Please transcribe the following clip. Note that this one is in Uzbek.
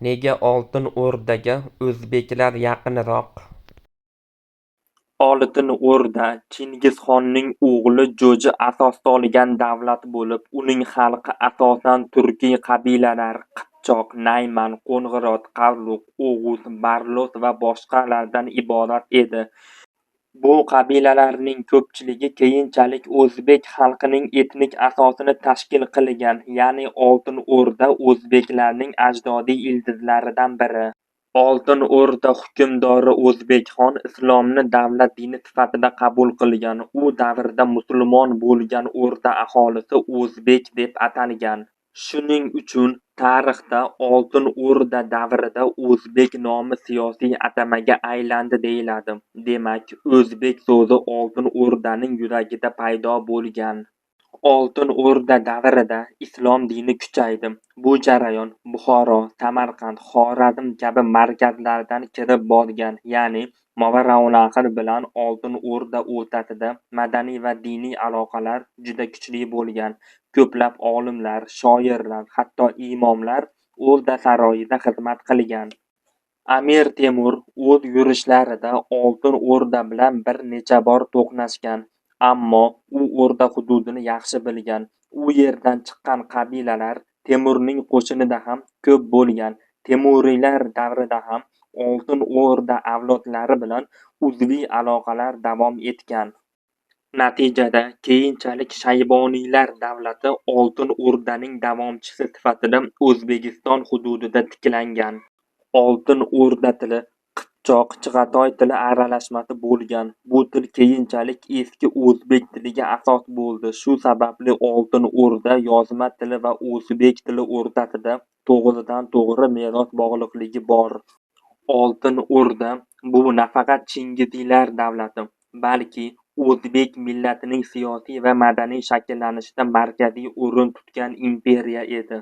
Nega Oltin O'rdaga o'zbeklar yaqinroq? Oltin O'rda Chingizxonning o'g'li Jo'ji asos solgan davlat bo'lib, uning xalqi asosan turkiy qabilalar Qipchoq, Nayman, Qo'ng'irot, Qarluq, O'g'uz, Barlos va boshqalardan iborat edi. Bu qabilalarning ko'pchiligi keyinchalik o'zbek xalqining etnik asosini tashkil qilgan, ya'ni Oltin O'rda o'zbeklarning ajdodiy ildizlaridan biri. Oltin O'rda hukmdori O'zbekxon islomni davlat dini sifatida qabul qilgan. U davrda musulmon bo'lgan o'rda aholisi o'zbek deb atalgan. Shuning uchun tarixda Oltin O'rda davrida o'zbek nomi siyosiy atamaga aylandi deyiladi. Demak, o'zbek so'zi Oltin O'rdaning yuragida paydo bo'lgan. Oltin O'rda davrida islom dini kuchaydi. Bu jarayon Buxoro, Samarqand, Xorazm kabi markazlardan kirib borgan, ya'ni Movarounnahr bilan Oltin O'rda o'rtasida madaniy va diniy aloqalar juda kuchli bo'lgan. Ko'plab olimlar, shoirlar, hatto imomlar O'rda saroyida xizmat qilgan. Amir Temur o'z yurishlarida Oltin O'rda bilan bir necha bor to'qnashgan, ammo u o'rda hududini yaxshi bilgan. U yerdan chiqqan qabilalar Temurning qo'shinida ham ko'p bo'lgan. Temuriylar davrida ham Oltin O'rda avlodlari bilan uzviy aloqalar davom etgan. Natijada keyinchalik Shayboniylar davlati Oltin O'rdaning davomchisi sifatida O'zbekiston hududida tiklangan. Oltin O'rda tili Qipchoq, Chig'atoy tili aralashmasi bo'lgan. Bu til keyinchalik eski o'zbek tiliga asos bo'ldi. Shu sababli Oltin O'rda yozma tili va o'zbek tili o'rtasida to'g'ridan-to'g'ri meros bog'liqligi bor. Oltin O'rda bu nafaqat Chingiziylar davlati, balki o'zbek millatining siyosiy va madaniy shakllanishida markaziy o'rin tutgan imperiya edi.